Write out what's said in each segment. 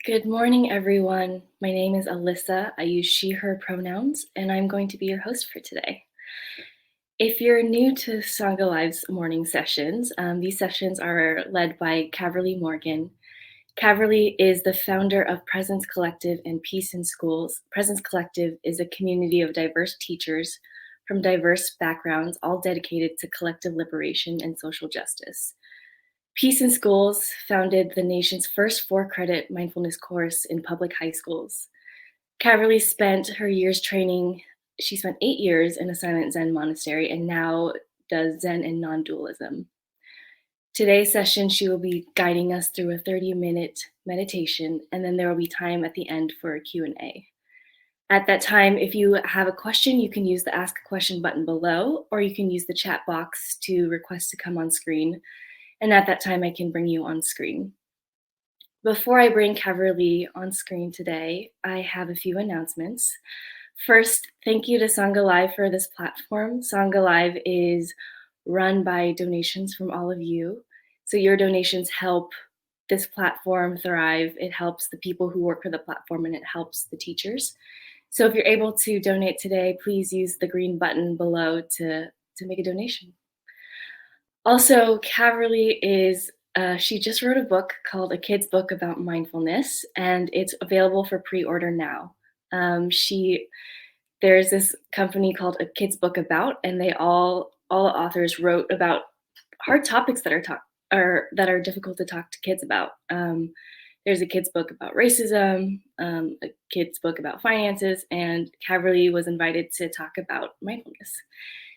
Good morning, everyone. My name is Alyssa. I use she, her pronouns, and I'm going to be your host for today. If you're new to Sangha Live's morning sessions, these sessions are led by Caverly Morgan. Caverly is the founder of Presence Collective and Peace in Schools. Presence Collective is a community of diverse teachers from diverse backgrounds, all dedicated to collective liberation and social justice. Peace in Schools founded the nation's first 4-credit mindfulness course in public high schools. Caverly spent her years training. She spent 8 years in a silent Zen monastery and now does Zen and non-dualism. Today's session, she will be guiding us through a 30-minute meditation, and then there will be time at the end for a Q&A. At that time, if you have a question, you can use the Ask a Question button below, or you can use the chat box to request to come on screen. And at that time, I can bring you on screen. Before I bring Caverly on screen today, I have a few announcements. First, thank you to Sangha Live for this platform. Sangha Live is run by donations from all of you. So your donations help this platform thrive. It helps the people who work for the platform, and it helps the teachers. So if you're able to donate today, please use the green button below to make a donation. Also, Caverly she just wrote a book called A Kid's Book About Mindfulness, and it's available for pre-order now. There's this company called A Kid's Book About, and all the authors wrote about hard topics that are difficult to talk to kids about. There's a kid's book about racism, a kid's book about finances, and Caverly was invited to talk about mindfulness.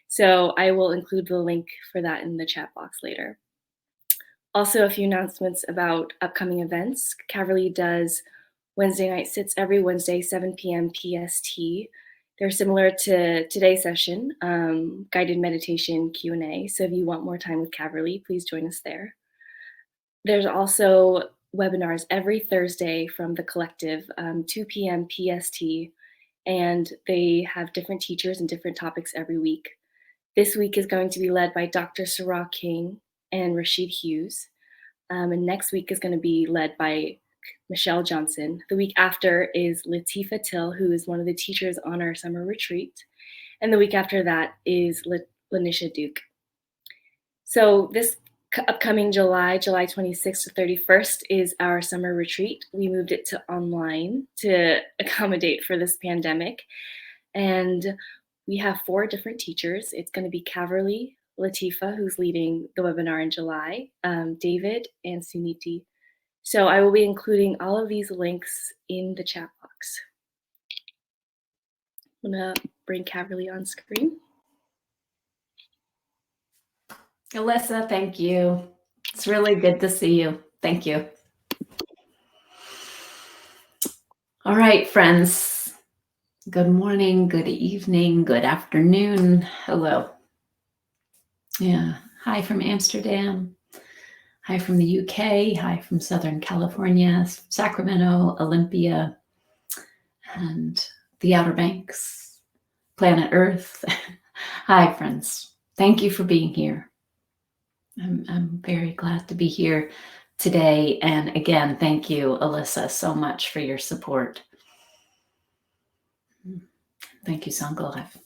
So I will include the link for that in the chat box later. Also, a few announcements about upcoming events. Caverly does Wednesday night sits every Wednesday, 7 p.m. PST. They're similar to today's session, guided meditation Q&A. So if you want more time with Caverly, please join us there. There's also webinars every Thursday from the collective, 2 p.m. PST, and they have different teachers and different topics every week. This week is going to be led by Dr. Sarah King and Rashid Hughes. And next week is going to be led by Michelle Johnson. The week after is Latifa Till, who is one of the teachers on our summer retreat. And the week after that is Lanisha Duke. So this upcoming July 26th to 31st is our summer retreat. We moved it to online to accommodate for this pandemic. And we have 4 different teachers. It's going to be Caverly, Latifa, who's leading the webinar in July, David, and Suniti. So I will be including all of these links in the chat box. I'm going to bring Caverly on screen. Alyssa, thank you. It's really good to see you. Thank you. All right, friends. Good morning, good evening, good afternoon. Hello. Yeah. Hi from Amsterdam. Hi from the UK. Hi from Southern California, Sacramento, Olympia, and the Outer Banks, planet Earth. Hi, friends. Thank you for being here. I'm very glad to be here today. And again, thank you, Alyssa, so much for your support. Thank you, Sangha Live.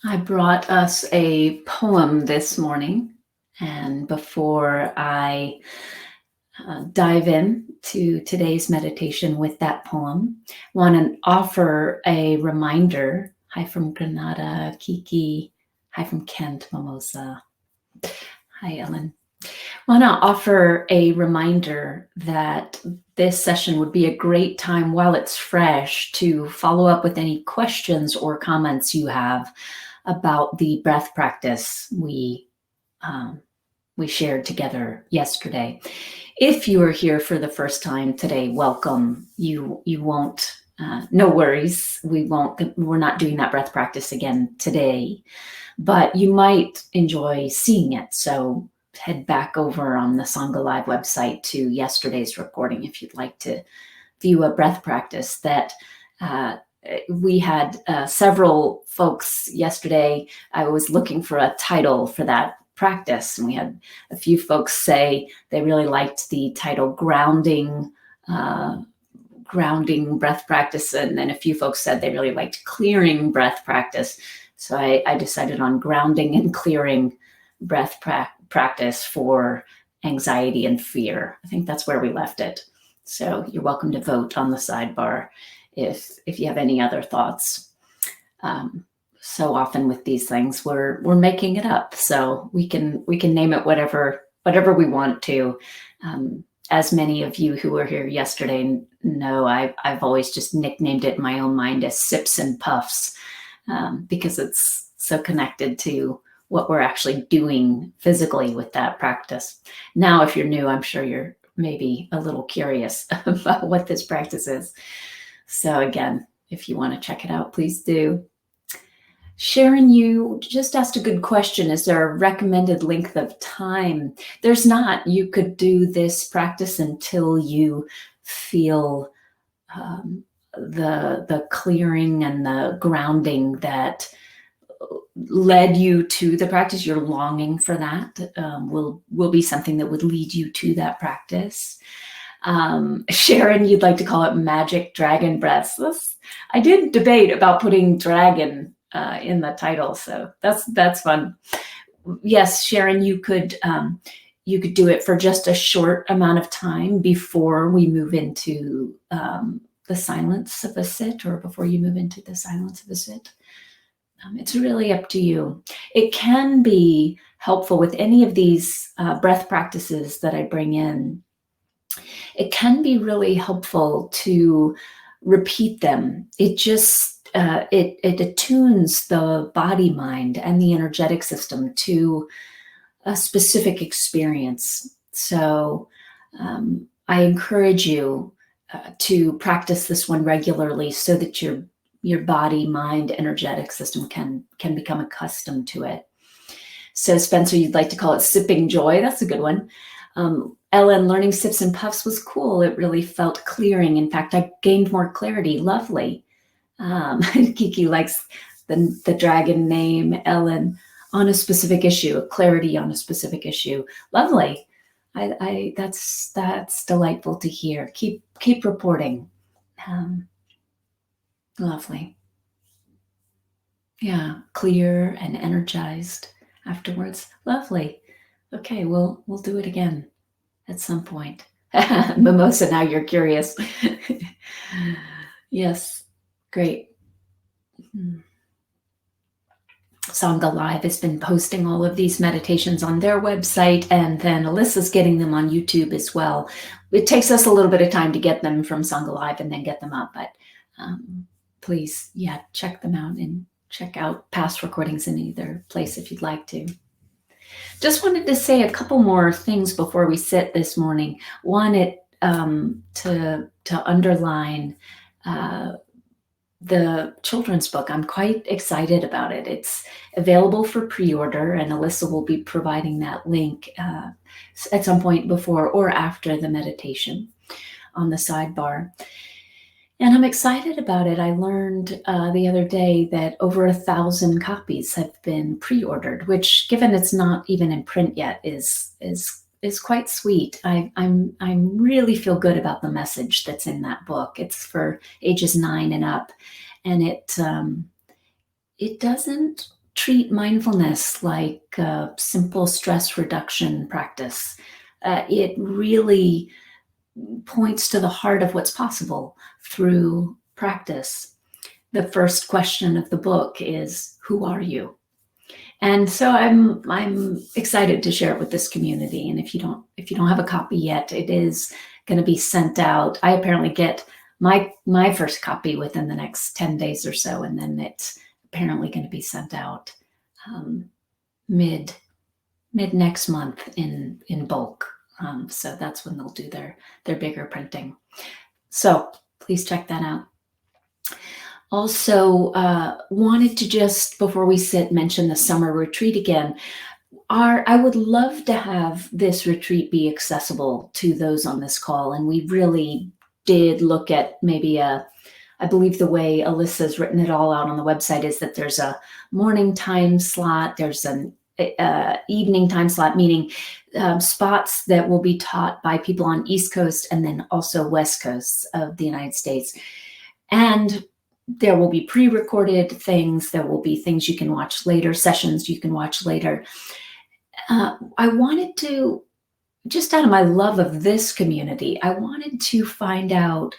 I brought us a poem this morning. And before I dive in to today's meditation with that poem, I want to offer a reminder. Hi from Granada, Kiki. Hi from Kent, Mimosa. Hi, Ellen. I want to offer a reminder that this session would be a great time while it's fresh to follow up with any questions or comments you have about the breath practice we shared together yesterday. If you are here for the first time today, welcome. You won't, no worries. We're not doing that breath practice again today, but you might enjoy seeing it. So head back over on the Sangha Live website to yesterday's recording if you'd like to view a breath practice that we had several folks yesterday. I was looking for a title for that practice. And we had a few folks say they really liked the title grounding breath practice. And then a few folks said they really liked clearing breath practice. So I decided on grounding and clearing breath practice for anxiety and fear. I think that's where we left it. So you're welcome to vote on the sidebar if you have any other thoughts. So often with these things, we're making it up. So we can name it whatever we want to. As many of you who were here yesterday know, I've always just nicknamed it in my own mind as sips and puffs, because it's so connected to what we're actually doing physically with that practice. Now, if you're new, I'm sure you're maybe a little curious about what this practice is. So again, if you want to check it out, please do. Sharon, you just asked a good question. Is there a recommended length of time? There's not. You could do this practice until you feel the clearing and the grounding that led you to the practice. You're longing for that. Will be something that would lead you to that practice. Sharon, you'd like to call it magic dragon breaths. I did debate about putting dragon in the title, so that's fun. Yes, Sharon, you could do it for just a short amount of time before we move into the silence of a sit, or before you move into the silence of a sit. It's really up to you. It can be helpful with any of these breath practices that I bring in. It can be really helpful to repeat them. It just it attunes the body, mind, and the energetic system to a specific experience. So I encourage you to practice this one regularly so that your body, mind, energetic system can become accustomed to it. So Spencer, you'd like to call it sipping joy. That's a good one. Ellen, learning sips and puffs was cool. It really felt clearing. In fact, I gained more clarity. Lovely. Kiki likes the dragon name. Ellen, on a specific issue, clarity on a specific issue. Lovely. That's delightful to hear. Keep reporting. Lovely. Yeah, clear and energized afterwards. Lovely. Okay, we'll do it again at some point. Mimosa, now you're curious. Yes, great. Sangha Live has been posting all of these meditations on their website, and then Alyssa's getting them on YouTube as well. It takes us a little bit of time to get them from Sangha Live and then get them up, but please, check them out and check out past recordings in either place if you'd like to. Just wanted to say a couple more things before we sit this morning. One, to underline the children's book. I'm quite excited about it. It's available for pre-order, and Alyssa will be providing that link at some point before or after the meditation on the sidebar. And I'm excited about it. I learned the other day that over 1,000 copies have been pre-ordered, which, given it's not even in print yet, is quite sweet. I really feel good about the message that's in that book. It's for ages 9 and up, and it doesn't treat mindfulness like a simple stress reduction practice. It really points to the heart of what's possible through practice. The first question of the book is, who are you? And so I'm excited to share it with this community. And if you don't have a copy yet, it is going to be sent out. I apparently get my first copy within the next 10 days or so, and then it's apparently going to be sent out mid next month in bulk. So that's when they'll do their bigger printing. So please check that out. Also, wanted to just, before we sit, mention the summer retreat again. I would love to have this retreat be accessible to those on this call. And we really did look at maybe I believe the way Alyssa's written it all out on the website is that there's a morning time slot, there's an evening time slot, meaning spots that will be taught by people on East Coast and then also West Coast of the United States. And there will be pre-recorded things. There will be things you can watch later, sessions you can watch later. I wanted to, just out of my love of this community, I wanted to find out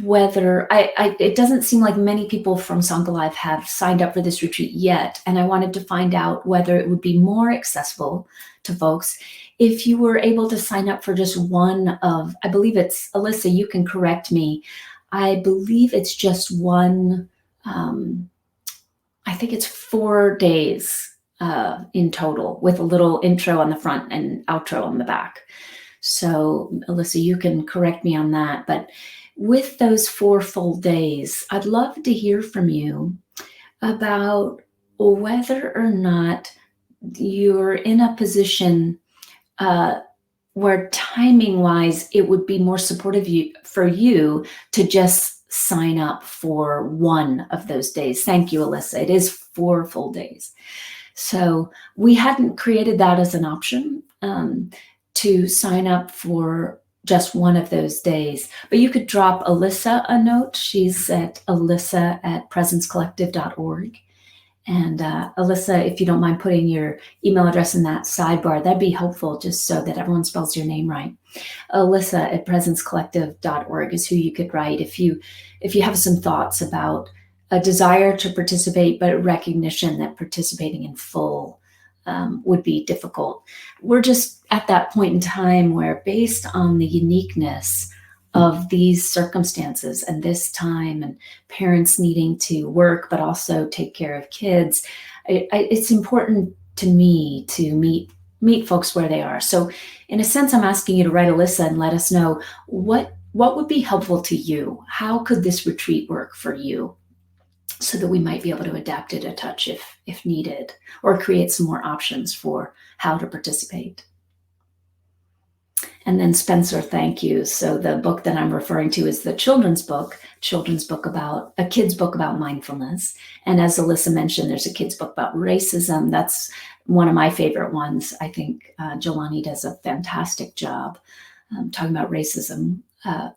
whether it doesn't seem like many people from Sangha Live have signed up for this retreat yet. And I wanted to find out whether it would be more accessible to folks if you were able to sign up for just one of, I believe it's, Alyssa, you can correct me. I believe it's just one, I think it's 4 days in total with a little intro on the front and outro on the back. So Alyssa, you can correct me on that. But with those 4 full days, I'd love to hear from you about whether or not you're in a position where timing-wise, it would be more supportive for you to just sign up for one of those days. Thank you, Alyssa. It is 4 full days. So we hadn't created that as an option to sign up for just one of those days. But you could drop Alyssa a note. She's at alyssa@presencecollective.org. And Alyssa, if you don't mind putting your email address in that sidebar, that'd be helpful just so that everyone spells your name right. Alyssa@presencecollective.org is who you could write if you have some thoughts about a desire to participate, but a recognition that participating in full would be difficult. We're just at that point in time where, based on the uniqueness of these circumstances and this time and parents needing to work, but also take care of kids, it's important to me to meet folks where they are. So in a sense, I'm asking you to write Alyssa and let us know what would be helpful to you. How could this retreat work for you, so that we might be able to adapt it a touch if needed, or create some more options for how to participate. And then Spencer, thank you. So the book that I'm referring to is the children's book about a kid's book about mindfulness. And as Alyssa mentioned, there's a kid's book about racism. That's one of my favorite ones. I think Jelani does a fantastic job talking about racism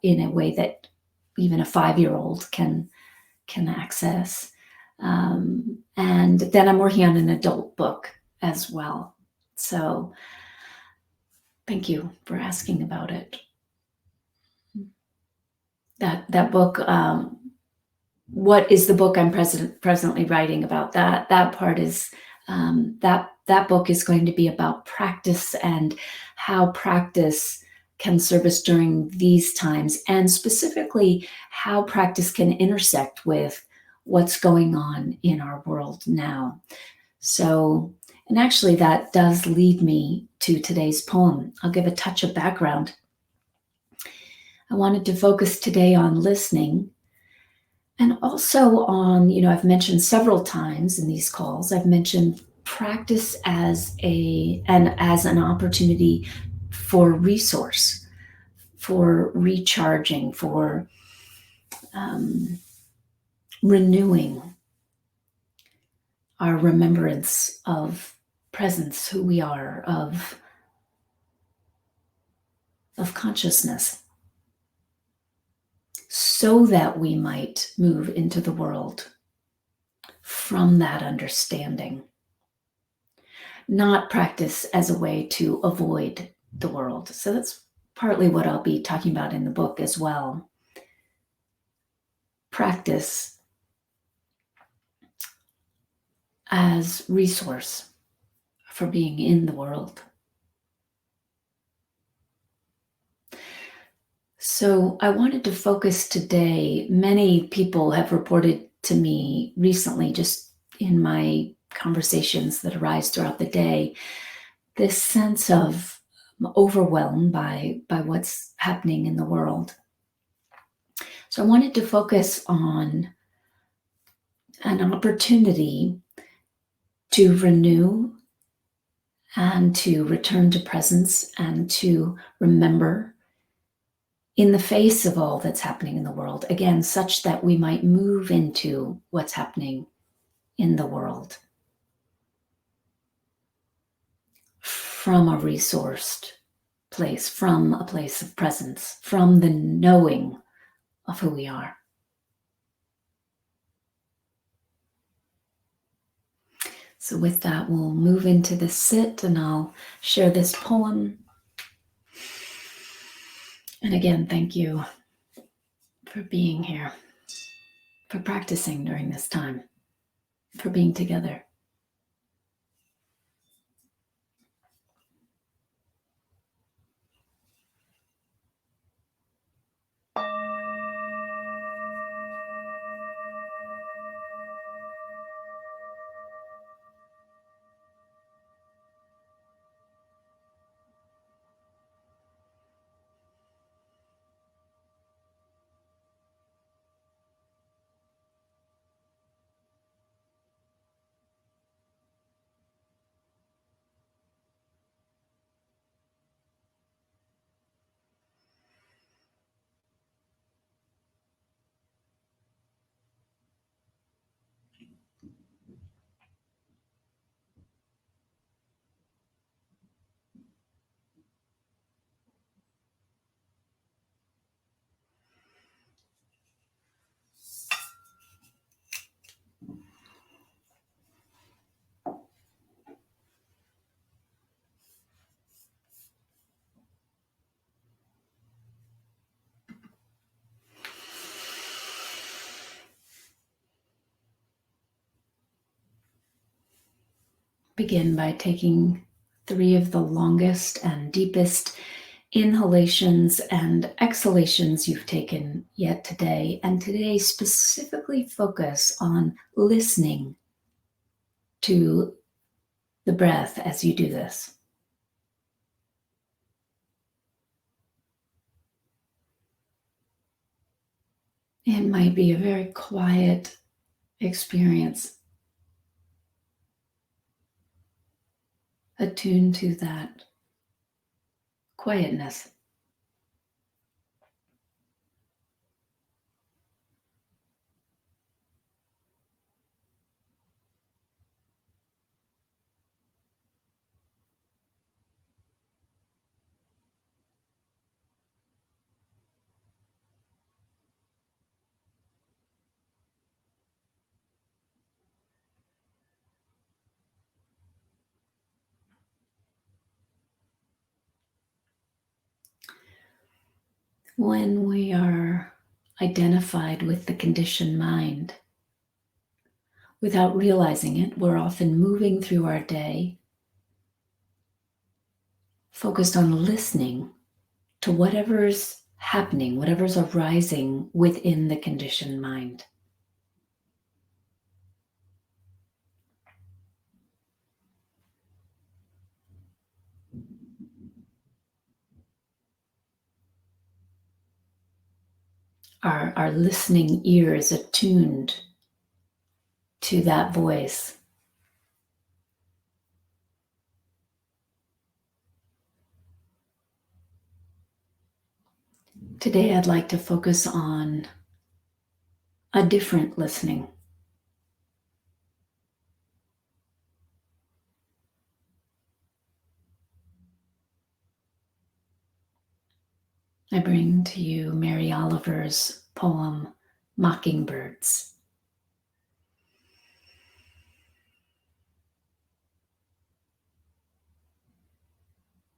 in a way that even a 5-year-old can access. And then I'm working on an adult book as well. So thank you for asking about it. That book, what is the book I'm presently writing about? That part is, that book is going to be about practice and how practice can serve us during these times, and specifically how practice can intersect with what's going on in our world now. So, and actually that does lead me to today's poem. I'll give a touch of background. I wanted to focus today on listening, and also on, I've mentioned several times in these calls, I've mentioned practice as an opportunity for resource, for recharging, for renewing our remembrance of presence, who we are, of consciousness, so that we might move into the world from that understanding. Not practice as a way to avoid the world. So that's partly what I'll be talking about in the book as well. Practice as resource for being in the world. So I wanted to focus today. Many people have reported to me recently, just in my conversations that arise throughout the day, this sense of overwhelmed by what's happening in the world. So I wanted to focus on an opportunity to renew and to return to presence and to remember in the face of all that's happening in the world, again, such that we might move into what's happening in the world. from a resourced place, from a place of presence, from the knowing of who we are. So with that, we'll move into the sit, and I'll share this poem. And again, thank you for being here, for practicing during this time, for being together. Begin by taking 3 of the longest and deepest inhalations and exhalations you've taken yet today. And today, specifically focus on listening to the breath as you do this. It might be a very quiet experience, attuned to that quietness. When we are identified with the conditioned mind, without realizing it, we're often moving through our day, focused on listening to whatever's happening, whatever's arising within the conditioned mind. Our listening ear is attuned to that voice. Today, I'd like to focus on a different listening. I bring to you Mary Oliver's poem, Mockingbirds.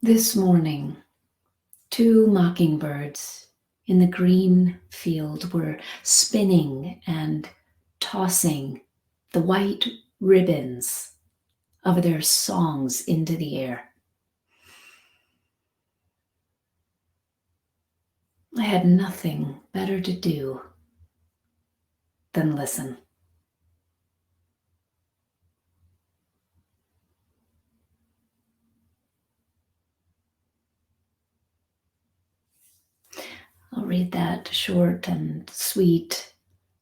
This morning, 2 mockingbirds in the green field were spinning and tossing the white ribbons of their songs into the air. I had nothing better to do than listen. I'll read that short and sweet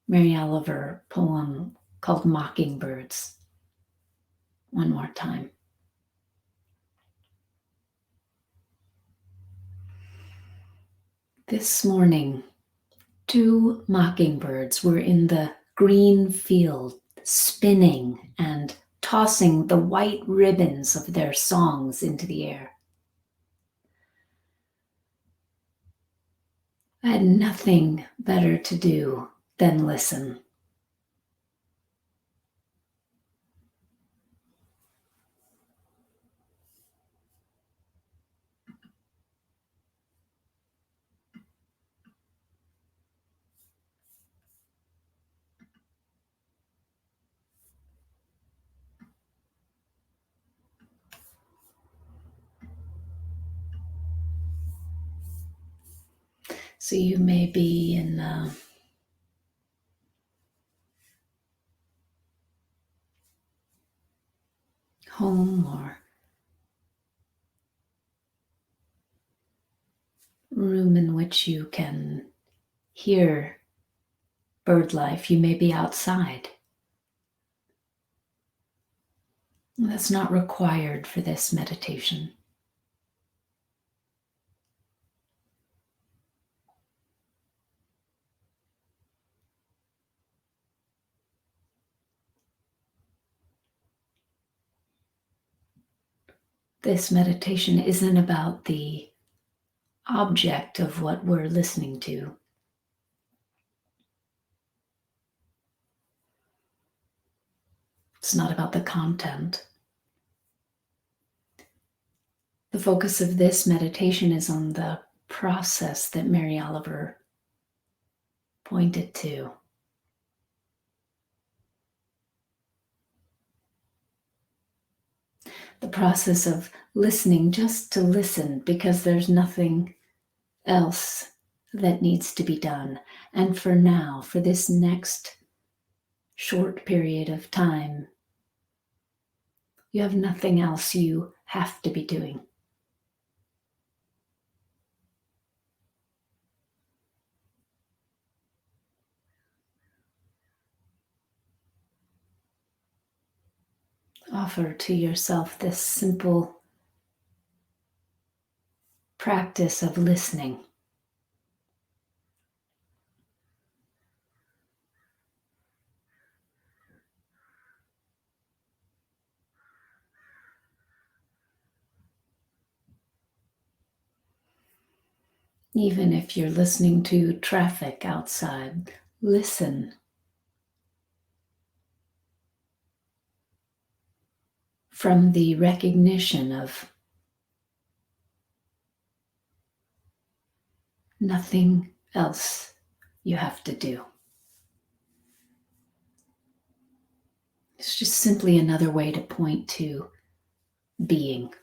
Mary Oliver poem called Mockingbirds one more time. This morning, 2 mockingbirds were in the green field, spinning and tossing the white ribbons of their songs into the air. I had nothing better to do than listen. So you may be in a home or room in which you can hear bird life. You may be outside. That's not required for this meditation. This meditation isn't about the object of what we're listening to. It's not about the content. The focus of this meditation is on the process that Mary Oliver pointed to. The process of listening just to listen because there's nothing else that needs to be done. And for now, for this next short period of time, you have nothing else you have to be doing. Offer to yourself this simple practice of listening. Even if you're listening to traffic outside, listen. From the recognition of nothing else you have to do. It's just simply another way to point to being,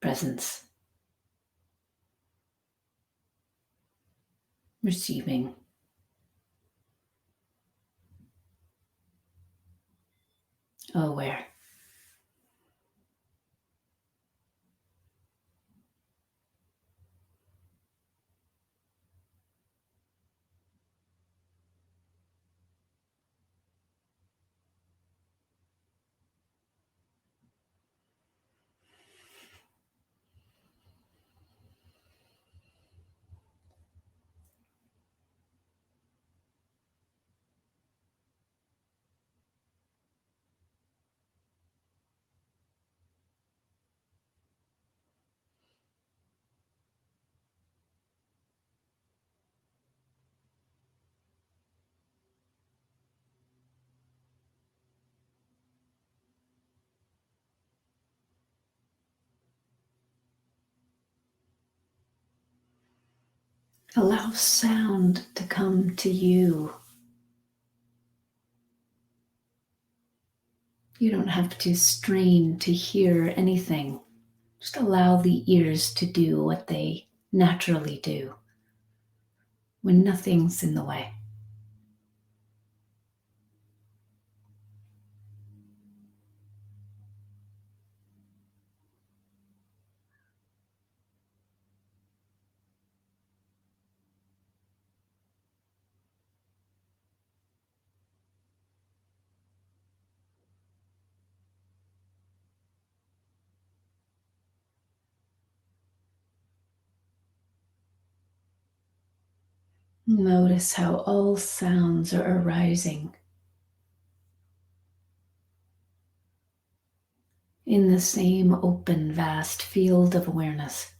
presence, receiving. Aware. Allow sound to come to you. You don't have to strain to hear anything. Just allow the ears to do what they naturally do when nothing's in the way. Notice how all sounds are arising. in the same open, vast field of awareness.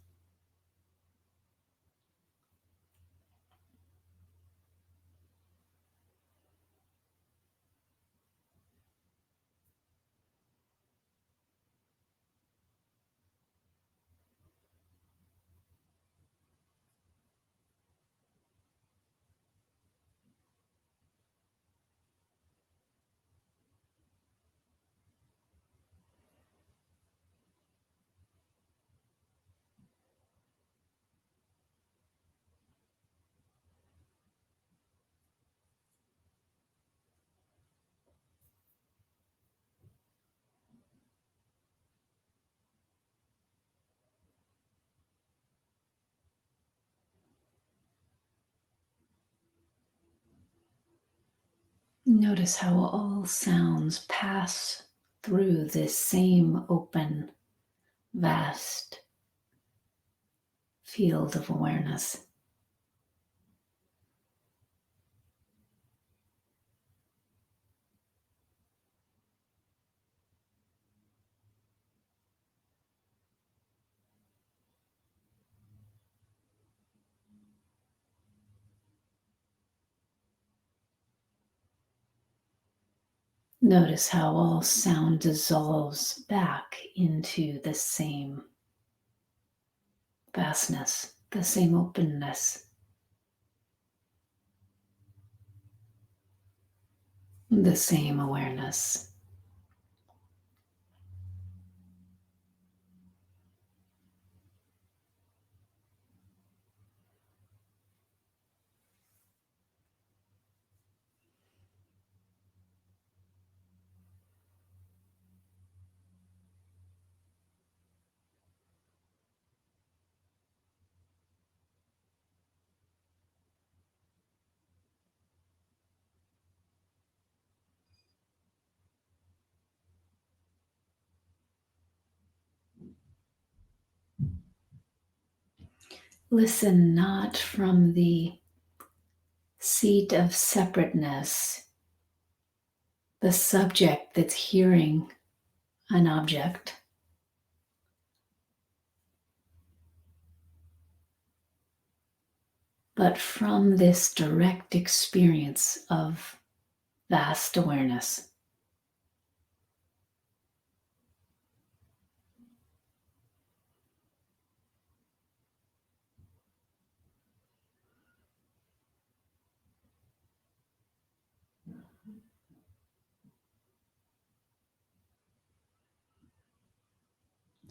Notice how all sounds pass through this same open, vast field of awareness. Notice how all sound dissolves back into the same vastness, the same openness, the same awareness. Listen not from the seat of separateness, the subject that's hearing an object, but from this direct experience of vast awareness.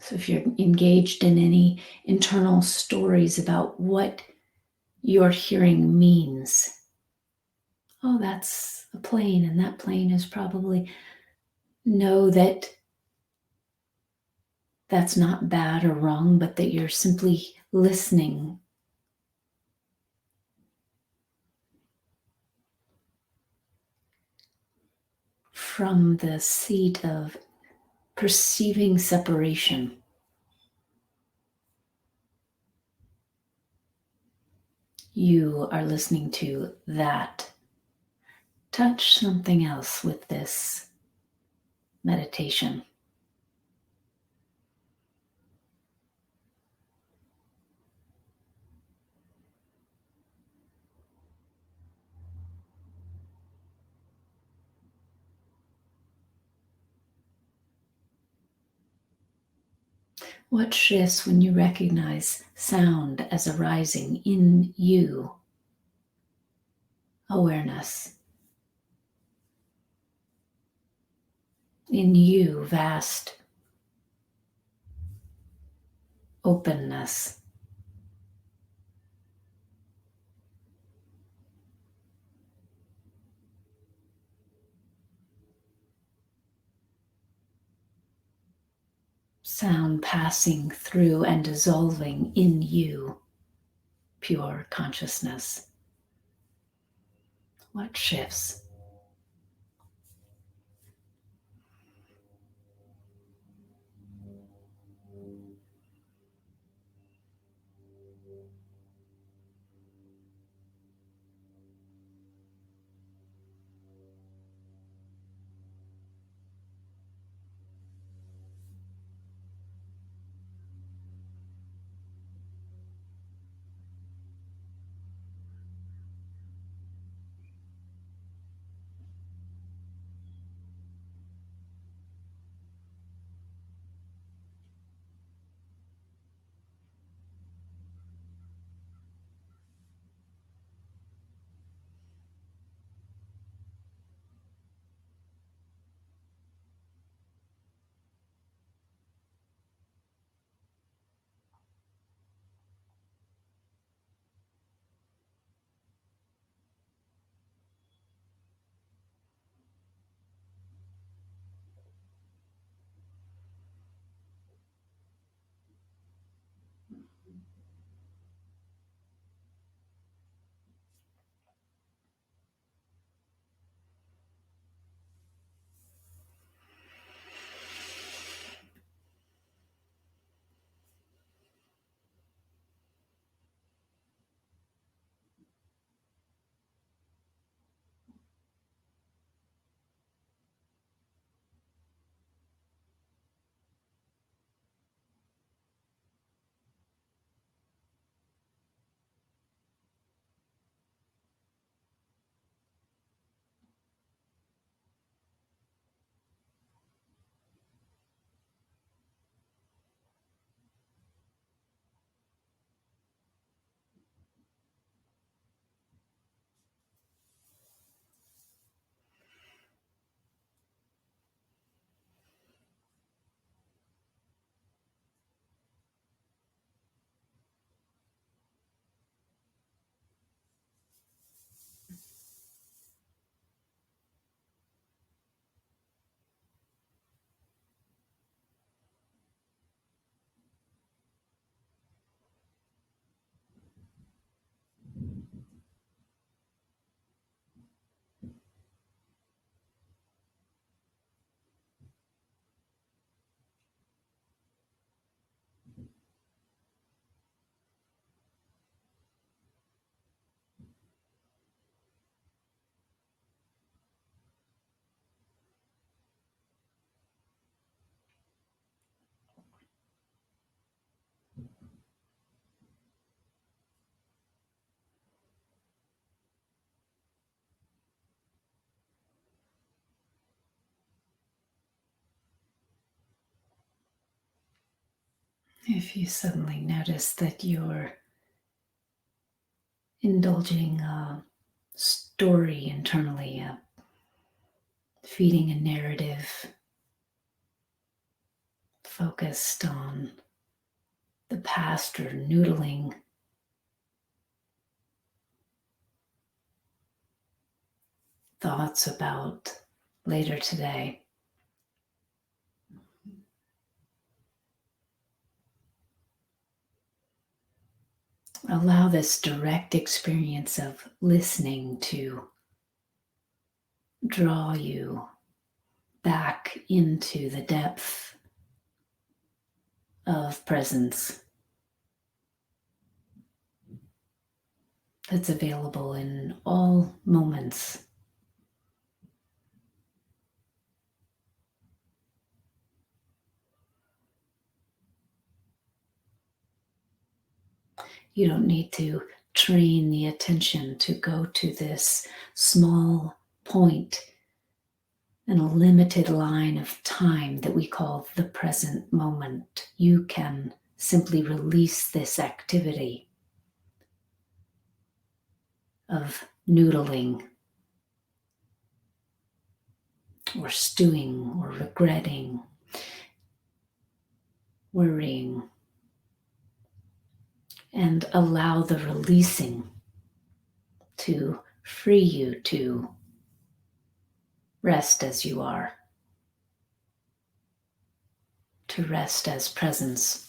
So if you're engaged in any internal stories about what your hearing means, oh, that's a plane, and that plane is probably, know that that's not bad or wrong, but that you're simply listening. From the seat of perceiving separation. You are listening to that. Touch something else with this meditation. What shifts when you recognize sound as arising in you? Awareness. In you, vast openness. Sound passing through and dissolving in you, pure consciousness. What shifts? If you suddenly notice that you're indulging a story internally, feeding a narrative focused on the past or noodling thoughts about later today, allow this direct experience of listening to draw you back into the depth of presence that's available in all moments. You don't need to train the attention to go to this small point in a limited line of time that we call the present moment. You can simply release this activity of noodling or stewing or regretting, worrying, and allow the releasing to free you to rest as you are, to rest as presence.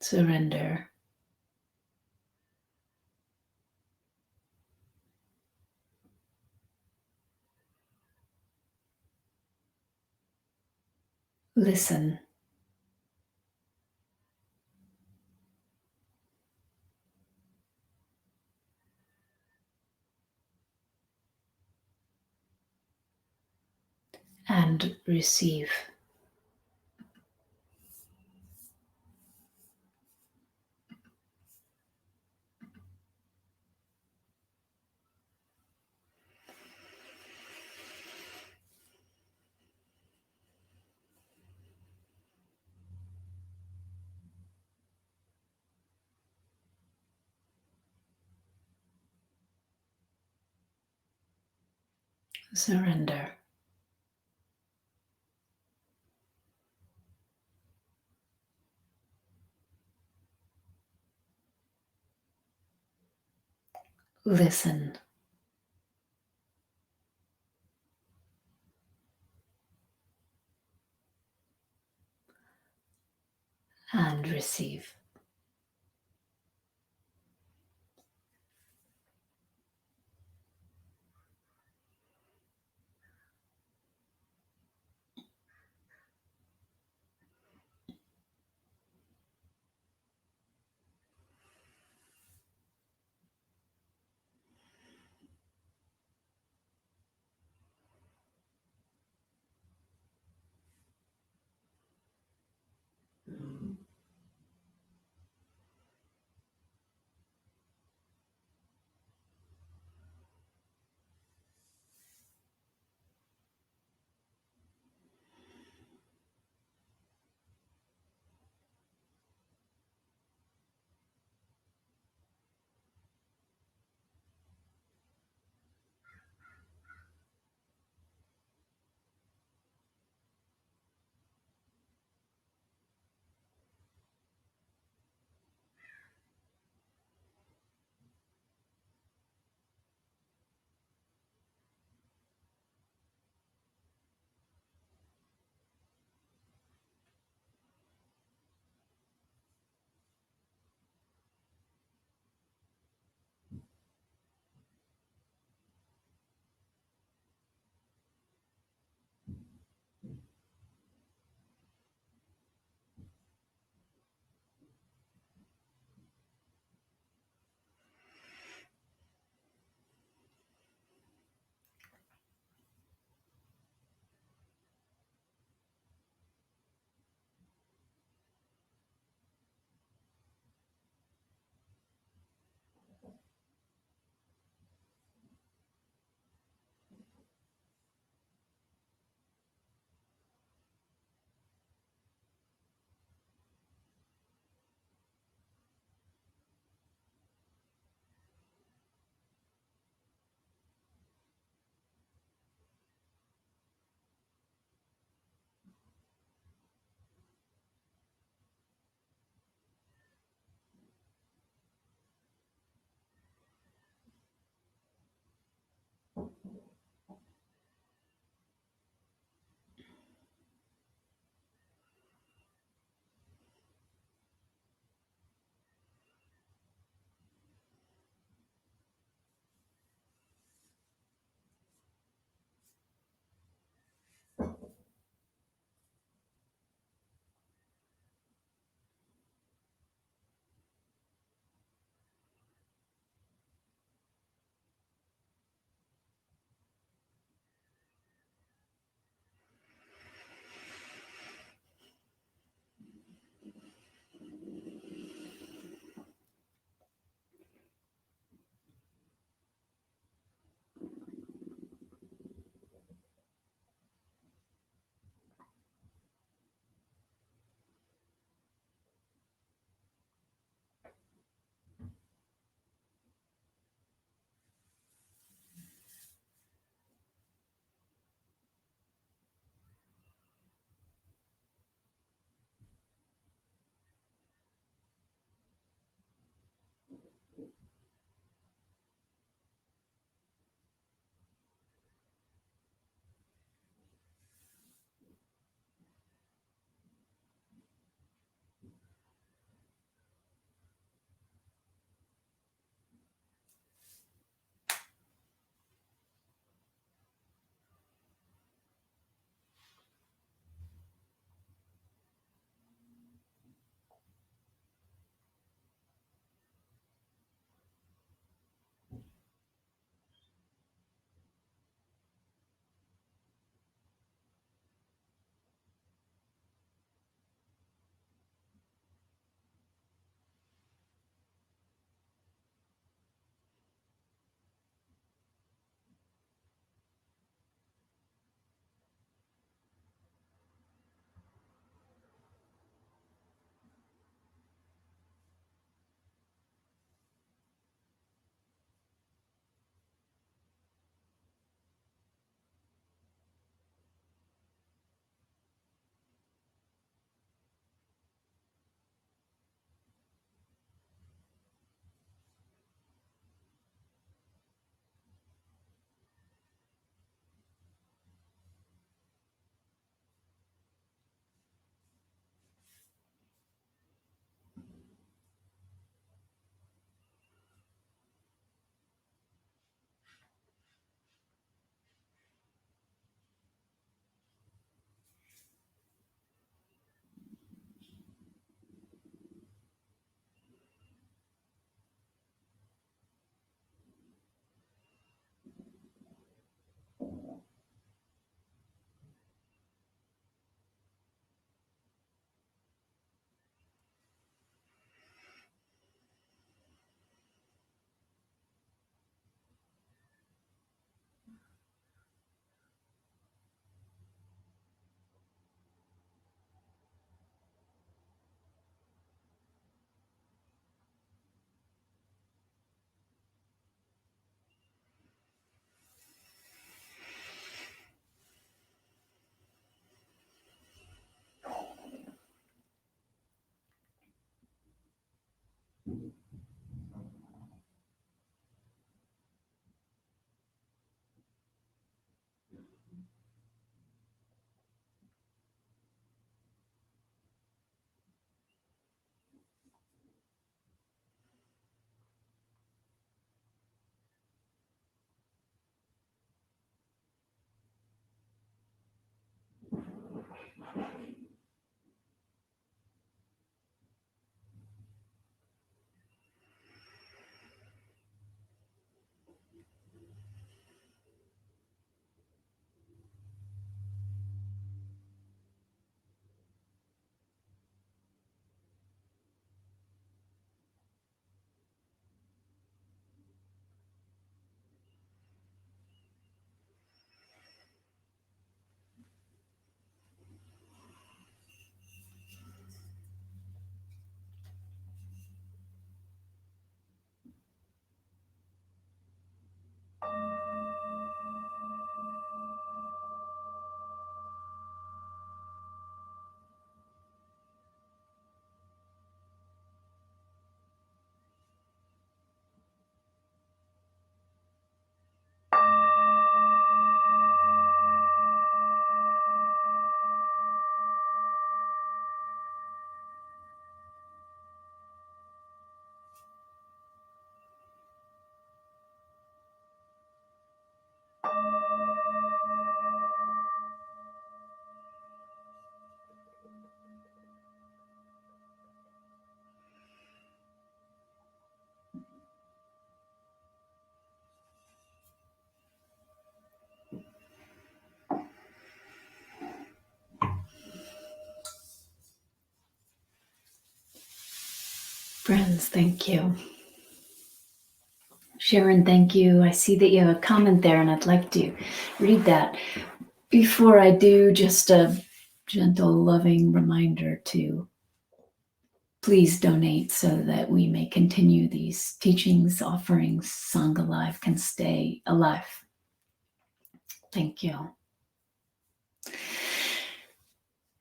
Surrender. Listen. And receive. Surrender. listen, and receive. Friends, thank you. Sharon, thank you. I see that you have a comment there, and I'd like to read that. Before I do, just a gentle, loving reminder to please donate so that we may continue these teachings, offerings, Sangha Live can stay alive. Thank you.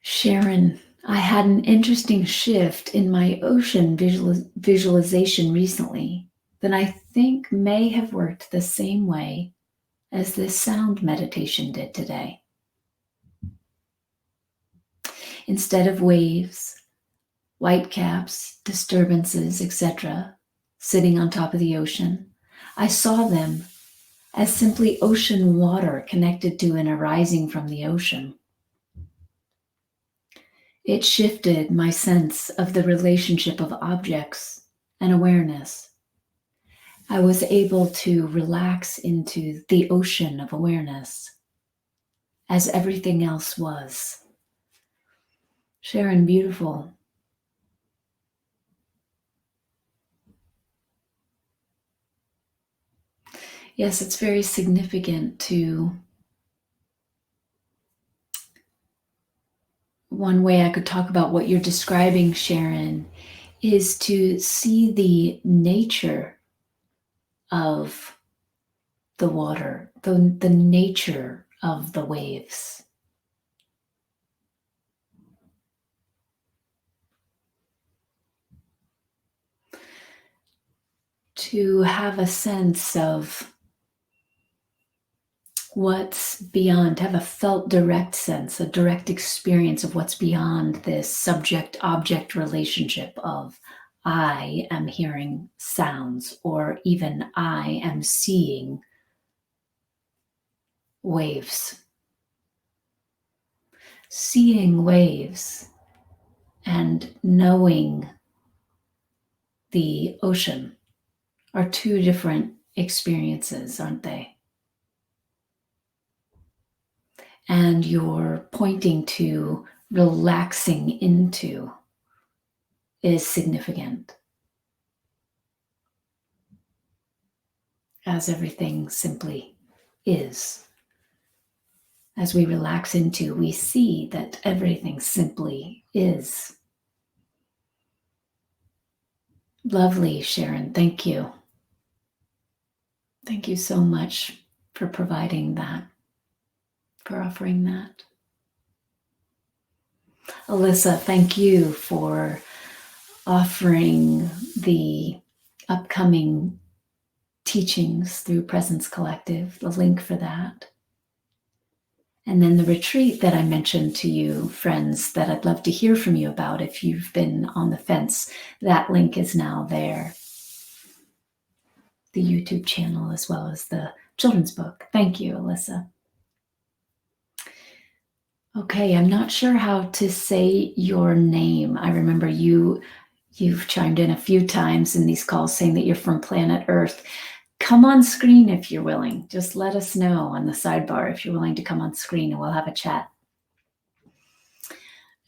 Sharon, I had an interesting shift in my ocean visualization recently that I think may have worked the same way as this sound meditation did today. Instead of waves, whitecaps, disturbances, etc., sitting on top of the ocean, I saw them as simply ocean water connected to and arising from the ocean. It shifted my sense of the relationship of objects and awareness. I was able to relax into the ocean of awareness as everything else was. Sharon, beautiful. Yes, it's very significant to. One way I could talk about what you're describing, Sharon, is to see the nature of the water, the nature of the waves. To have a sense of what's beyond, to have a felt direct sense, a direct experience of what's beyond this subject-object relationship of I am hearing sounds, or even I am seeing waves. Seeing waves and knowing the ocean are two different experiences, aren't they? And you're pointing to relaxing into is significant, as everything simply is. As we relax into, we see that everything simply is. Lovely, Sharon. Thank you. Thank you so much for providing that, for offering that. Alyssa, thank you for offering the upcoming teachings through Presence Collective, the link for that. And then the retreat that I mentioned to you, friends, that I'd love to hear from you about if you've been on the fence, that link is now there. The YouTube channel as well as the children's book. Thank you, Alyssa. Okay, I'm not sure how to say your name. I remember you've chimed in a few times in these calls saying that you're from planet Earth. Come on screen if you're willing. Just let us know on the sidebar if you're willing to come on screen and we'll have a chat.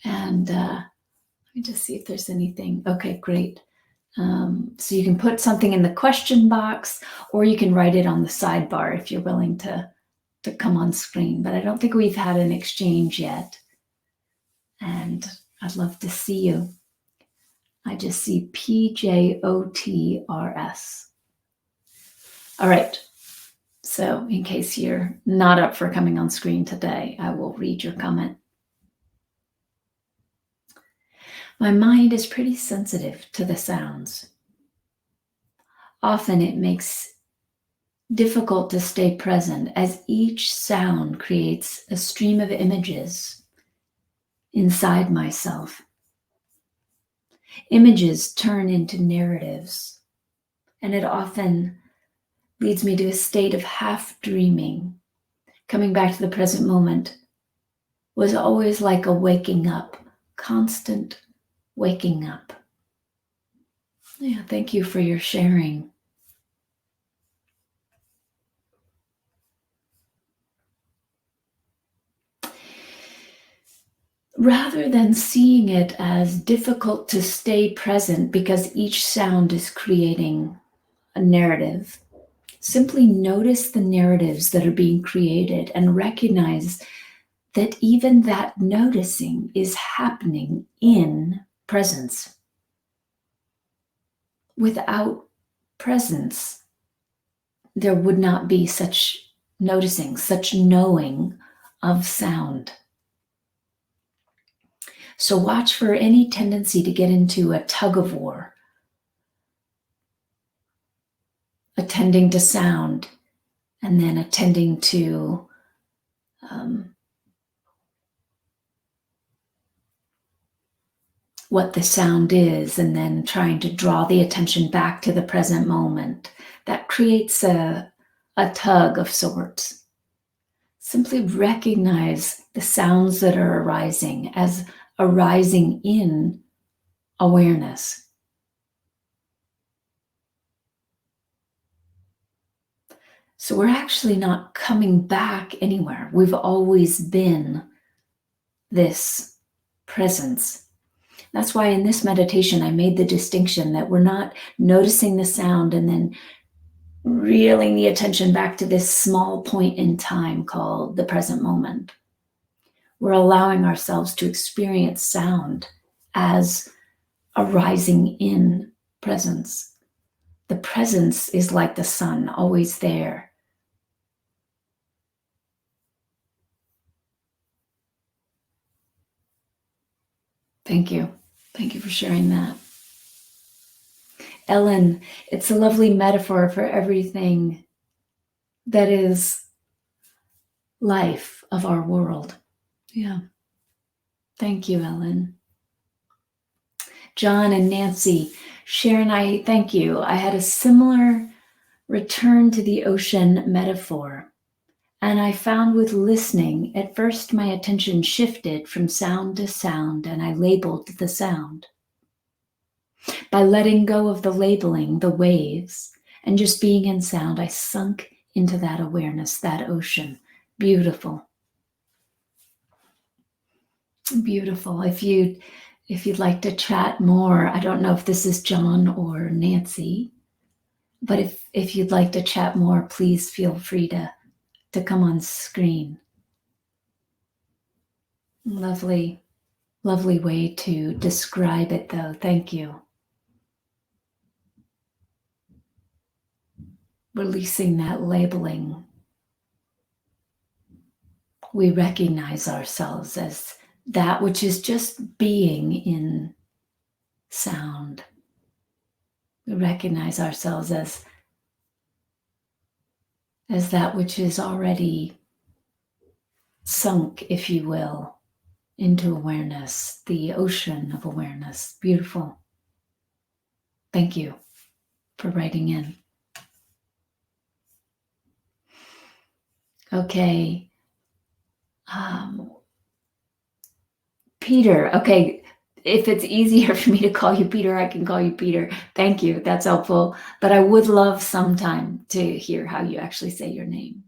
And let me just see if there's anything. Okay, great. So you can put something in the question box or you can write it on the sidebar if you're willing to come on screen. But I don't think we've had an exchange yet. And I'd love to see you. I just see PJOTRS. All right. So in case you're not up for coming on screen today, I will read your comment. My mind is pretty sensitive to the sounds. Often it makes difficult to stay present as each sound creates a stream of images inside myself. Images turn into narratives, and it often leads me to a state of half dreaming. Coming back to the present moment was always like a waking up, constant waking up. Yeah, thank you for your sharing. rather than seeing it as difficult to stay present because each sound is creating a narrative, simply notice the narratives that are being created and recognize that even that noticing is happening in presence. Without presence, there would not be such noticing, such knowing of sound. So watch for any tendency to get into a tug of war, attending to sound, and then attending to what the sound is, and then trying to draw the attention back to the present moment. That creates a tug of sorts. Simply recognize the sounds that are arising as arising in awareness. So we're actually not coming back anywhere. We've always been this presence. That's why in this meditation, I made the distinction that we're not noticing the sound and then reeling the attention back to this small point in time called the present moment. We're allowing ourselves to experience sound as arising in presence. The presence is like the sun, always there. Thank you. Thank you for sharing that. Ellen, it's a lovely metaphor for everything that is life of our world. Yeah. Thank you, Ellen. John and Nancy, Sharon, I thank you. I had a similar return to the ocean metaphor. And I found with listening, at first my attention shifted from sound to sound, and I labeled the sound. By letting go of the labeling, the waves, and just being in sound, I sunk into that awareness, that ocean. Beautiful. Beautiful. If you'd like to chat more, I don't know if this is John or Nancy, but if you'd like to chat more, please feel free to come on screen. Lovely, lovely way to describe it, though. Thank you. Releasing that labeling. We recognize ourselves as that which is just being in sound. We recognize ourselves as that which is already sunk, if you will, into awareness, the ocean of awareness. Beautiful. Thank you for writing in. Okay. Peter. Okay. If it's easier for me to call you Peter, I can call you Peter. Thank you. That's helpful. But I would love sometime to hear how you actually say your name.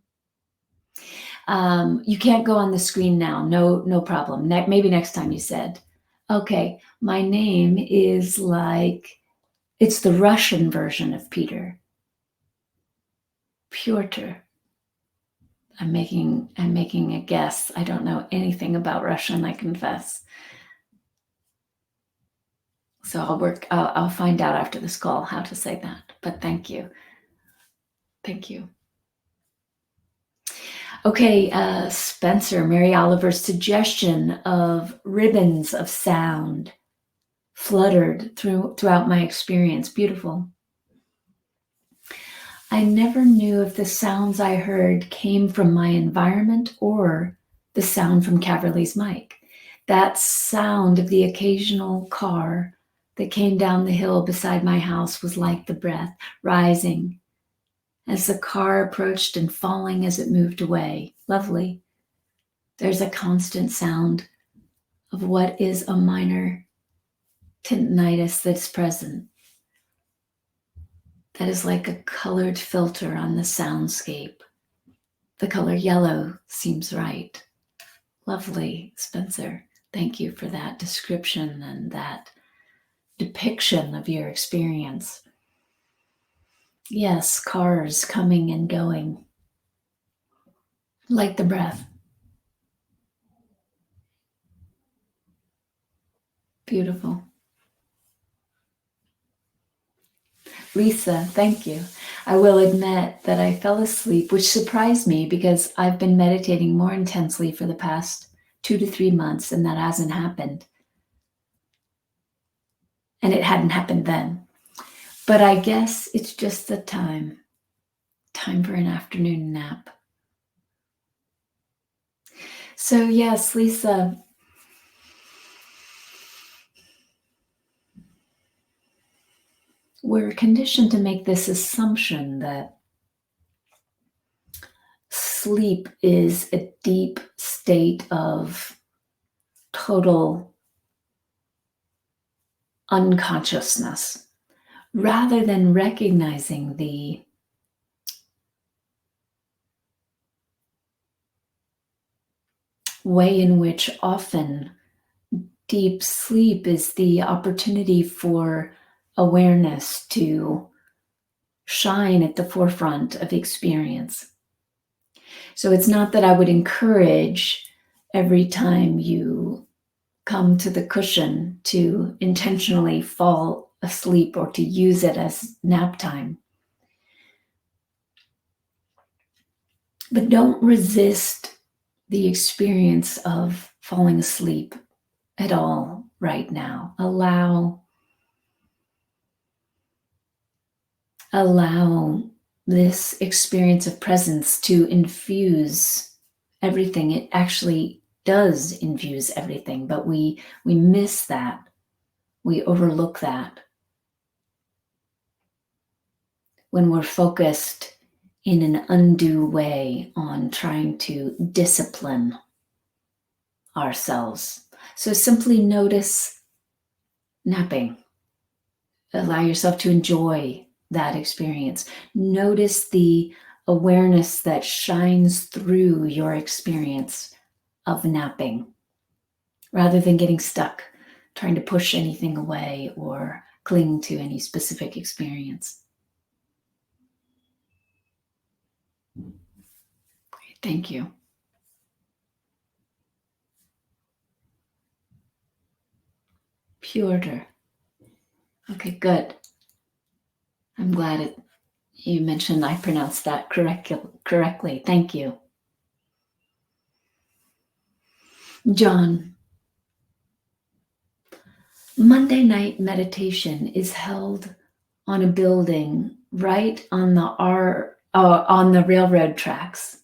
You can't go on the screen now. No problem. Maybe next time you said. Okay. My name is it's the Russian version of Peter. Pyotr. I'm making a guess. I don't know anything about Russian, I confess. So I'll find out after this call how to say that. But thank you. Thank you. Okay, Spencer, Mary Oliver's suggestion of ribbons of sound fluttered throughout my experience. Beautiful. I never knew if the sounds I heard came from my environment or the sound from Caverly's mic. That sound of the occasional car that came down the hill beside my house was like the breath, rising as the car approached and falling as it moved away. Lovely. There's a constant sound of what is a minor tinnitus that's present. That is like a colored filter on the soundscape. The color yellow seems right. Lovely, Spencer. Thank you for that description and that depiction of your experience. Yes, cars coming and going, like the breath. Beautiful. Lisa, thank you. I will admit that I fell asleep, which surprised me because I've been meditating more intensely for the past 2 to 3 months, and that hasn't happened. And it hadn't happened then. But I guess it's just the time for an afternoon nap. So, yes, Lisa, we're conditioned to make this assumption that sleep is a deep state of total unconsciousness, rather than recognizing the way in which often deep sleep is the opportunity for awareness to shine at the forefront of experience. So it's not that I would encourage every time you come to the cushion to intentionally fall asleep or to use it as nap time. But don't resist the experience of falling asleep at all right now. Allow this experience of presence to infuse everything. It actually does infuse everything, but we miss that. We overlook that when we're focused in an undue way on trying to discipline ourselves. So simply notice napping. Allow yourself to enjoy that experience. Notice the awareness that shines through your experience of napping, rather than getting stuck trying to push anything away or cling to any specific experience. Great, thank you. Purer. Okay, good. I'm glad you mentioned I pronounced that correctly. Thank you. John, Monday night meditation is held on a building right on the railroad tracks.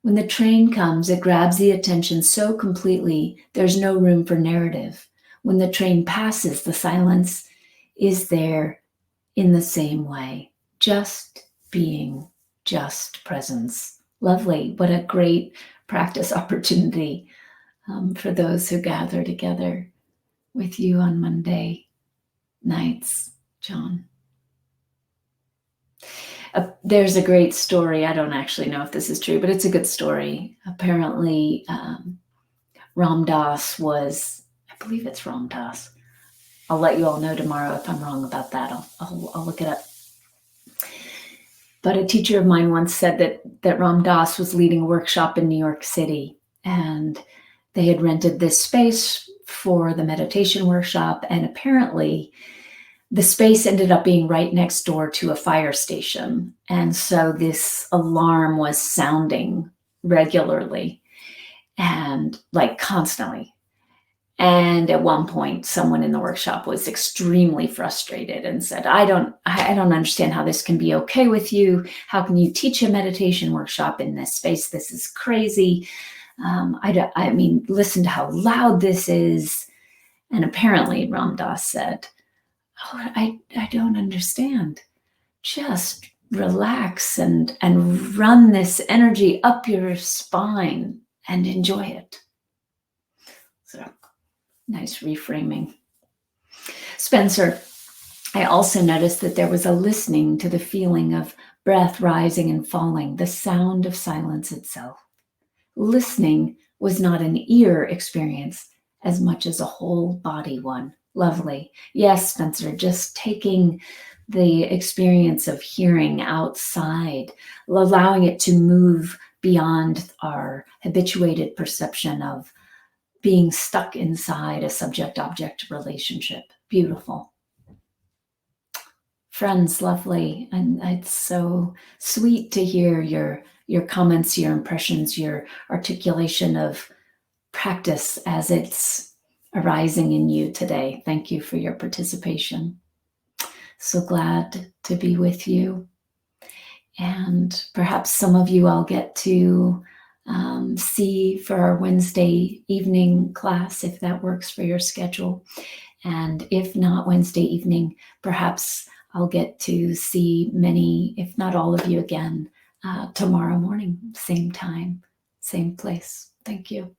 When the train comes, it grabs the attention so completely, there's no room for narrative. When the train passes, the silence is there in the same way. Just being, just presence. Lovely. What a great practice opportunity for those who gather together with you on Monday nights, John. There's a great story. I don't actually know if this is true, but it's a good story. Apparently, Ram Dass was, I believe it's Ram Dass. I'll let you all know tomorrow if I'm wrong about that. I'll look it up. But a teacher of mine once said that Ram Dass was leading a workshop in New York City, and they had rented this space for the meditation workshop, and apparently the space ended up being right next door to a fire station. And so this alarm was sounding regularly and like constantly. And at one point, someone in the workshop was extremely frustrated and said, I don't understand how this can be okay with you. How can you teach a meditation workshop in this space? This is crazy. I mean, listen to how loud this is. And apparently Ram Dass said, oh, I don't understand. Just relax and run this energy up your spine and enjoy it. So nice reframing. Spencer, I also noticed that there was a listening to the feeling of breath rising and falling, the sound of silence itself. Listening was not an ear experience as much as a whole body one. Lovely. Yes, Spencer, just taking the experience of hearing outside, allowing it to move beyond our habituated perception of being stuck inside a subject-object relationship. Beautiful. Friends, lovely. And it's so sweet to hear your comments, your impressions, your articulation of practice as it's arising in you today. Thank you for your participation. So glad to be with you. And perhaps some of you I'll get to see for our Wednesday evening class, if that works for your schedule. And if not Wednesday evening, perhaps I'll get to see many, if not all of you again, tomorrow morning, same time, same place. Thank you.